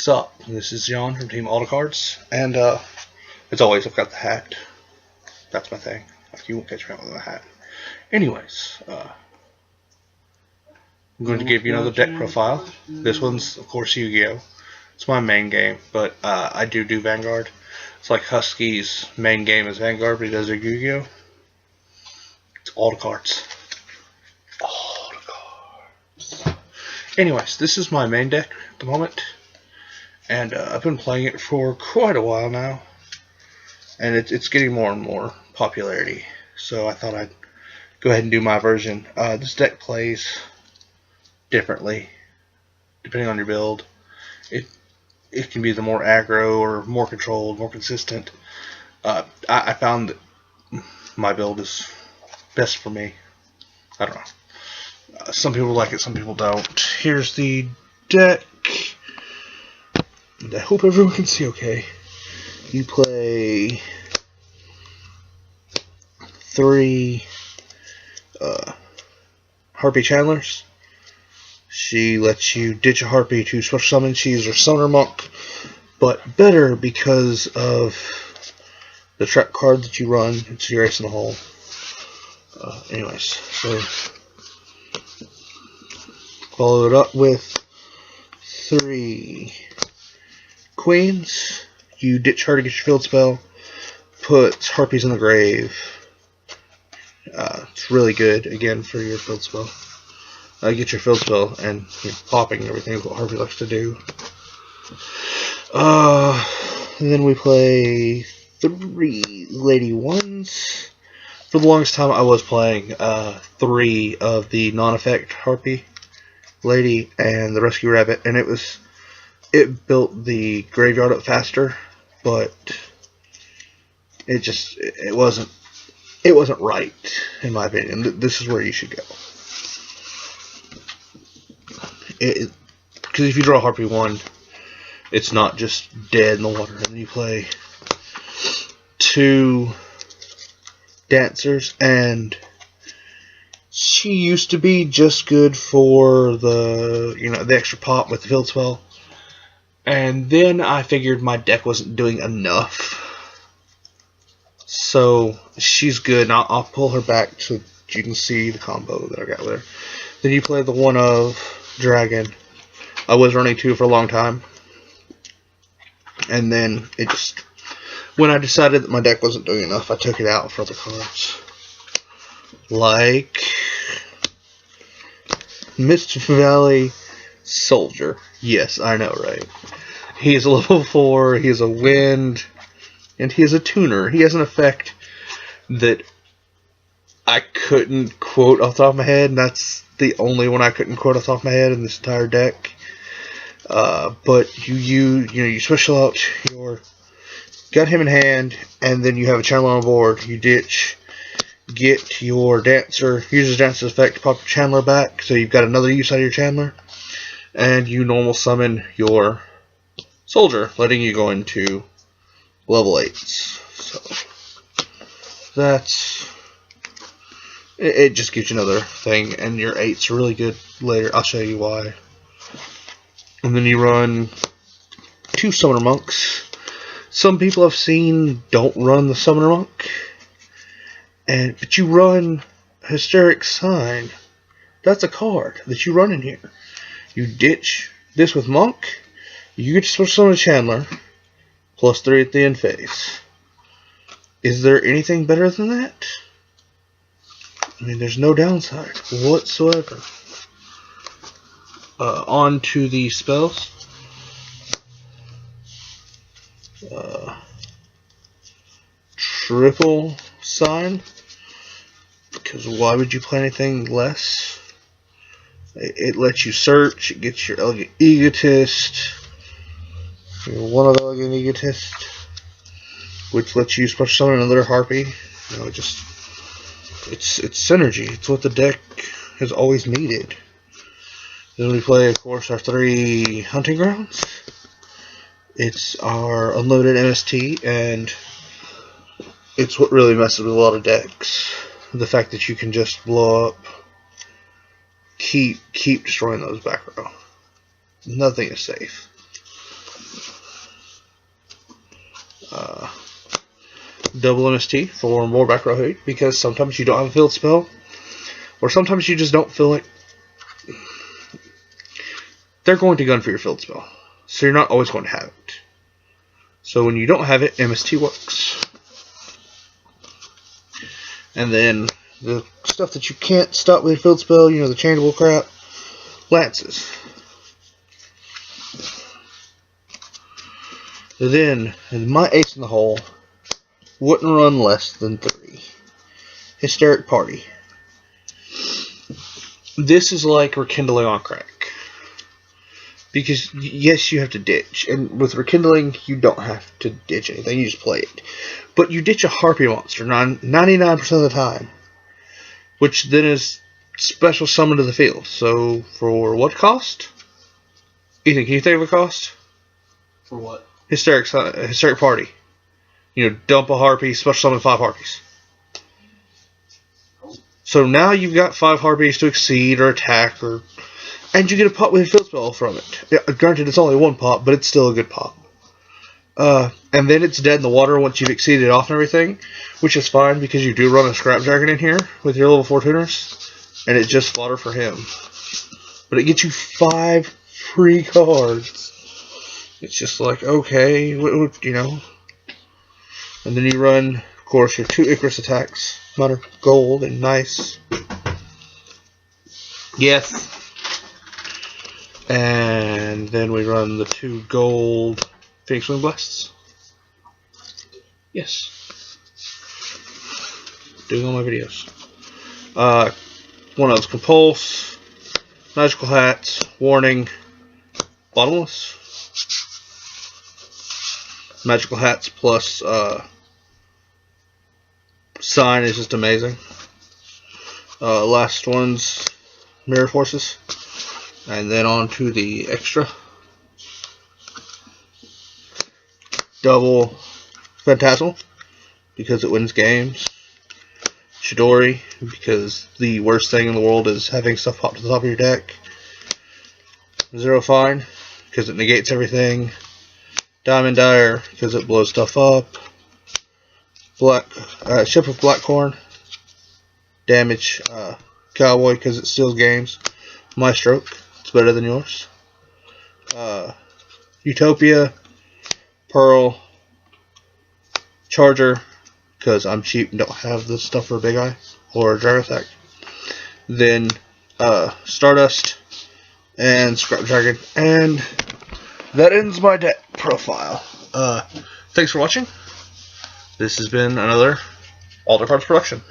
Sup? This is John from Team Autocards, and as always, I've got the hat. That's my thing. Like, you won't catch me out with a hat. Anyways, I'm going to give you another deck profile. This one's, of course, Yu-Gi-Oh! It's my main game, but I do Vanguard. It's like Husky's main game is Vanguard, but he does their Yu-Gi-Oh! It's Autocards. Autocards. Anyways, this is my main deck at the moment. And I've been playing it for quite a while now, and it's getting more and more popularity. So I thought I'd go ahead and do my version. This deck plays differently depending on your build. It can be the more aggro or more controlled, more consistent. I found that my build is best for me. I don't know. Some people like it, some people don't. Here's the deck. And I hope everyone can see okay. You play 3 Harpy Chandlers. She lets you ditch a Harpy to special summon. She's her Summoner Monk, but better because of the trap card that you run. It's your ace in the hole. Anyways, so follow it up with 3 Queens. You ditch her to get your field spell. Puts Harpies in the grave. It's really good, again, for your field spell. Get your field spell and popping and everything is what Harpy likes to do. And then we play 3 Lady Ones. For the longest time I was playing 3 of the non-effect Harpy Lady and the Rescue Rabbit, and it built the graveyard up faster, but it wasn't right, in my opinion. This is where you should go. Because if you draw Harpy 1, it's not just dead in the water. And then you play 2 Dancers, and she used to be just good for the extra pop with the field spell. And then I figured my deck wasn't doing enough. So she's good, and I'll pull her back so you can see the combo that I got with her. Then you play the 1 of Dragon. I was running 2 for a long time. And then when I decided that my deck wasn't doing enough, I took it out for other cards. Like Mist Valley Soldier. Yes, I know, right? He is a level 4, he is a wind, and he is a tuner. He has an effect that I couldn't quote off the top of my head, and that's the only one I couldn't quote off the top of my head in this entire deck. But you special out got him in hand, and then you have a Chandler on board. You ditch, get your Dancer, uses Dancer's effect to pop your Chandler back, so you've got another use out of your Chandler, and you normal summon your Soldier, letting you go into level 8s. So that's it. Just gives you another thing, and your 8s are really good later. I'll show you why. And then you run 2 Summoner Monks. Some people I've seen don't run the Summoner Monk, but you run Hysteric Sign. That's a card that you run in here. You ditch this with Monk. You get to switch summon a Chandler, plus 3 at the end phase. Is there anything better than that? I mean, there's no downside whatsoever. On to the spells. Triple Sign, because why would you play anything less? It lets you search. It gets your Elegant Egotist. You're one of the Elegant Egotist, which lets you special summon another Harpy. It's synergy. It's what the deck has always needed. Then we play, of course, our 3 Hunting Grounds. It's our unlimited MST, and it's what really messes with a lot of decks. The fact that you can just blow up, keep destroying those back row. Nothing is safe. double MST for more back row hate, because sometimes you don't have a field spell, or sometimes you just don't feel like they're going to gun for your field spell. So you're not always going to have it. So when you don't have it, MST works. And then the stuff that you can't stop with your field spell, you know, the changeable crap, lances. Then, my ace in the hole wouldn't run less than 3. Hysteric Party. This is like Rekindling on crack. Because, yes, you have to ditch. And with Rekindling, you don't have to ditch anything. You just play it. But you ditch a Harpy monster 99% of the time. Which then is special summon to the field. So, for what cost? Ethan, can you think of a cost? For what? Hysteric Party. You know, dump a Harpy, special summon 5 Harpies. So now you've got 5 Harpies to exceed or attack, and you get a pop with a field spell from it. Yeah, granted, it's only 1 pop, but it's still a good pop. And then it's dead in the water once you've exceeded off and everything, which is fine because you do run a Scrap Dragon in here with your level 4 tuners, and it's just fodder for him. But it gets you 5 free cards. It's just like, okay, you know. And then you run, of course, your 2 Icarus attacks. Mine are gold and nice. Yes. And then we run the 2 gold Phoenix Wing Blasts. Yes. Doing all my videos. One of those Compulse, Magical Hats, Warning, Bottomless. Magical Hats plus Sign is just amazing. Last one's Mirror Forces. And then on to the extra. Double Phantasmal, because it wins games. Chidori, because the worst thing in the world is having stuff pop to the top of your deck. Zero Fine, because it negates everything. Diamond Dyer, because it blows stuff up. Ship of Blackcorn. Damage Cowboy, because it steals games. My Stroke, it's better than yours. Utopia, Pearl, Charger, because I'm cheap and don't have this stuff for a Big Eye or a Dragon Attack. Then Stardust and Scrap Dragon, and that ends my deck profile. Thanks for watching. This has been another Alder Cards production.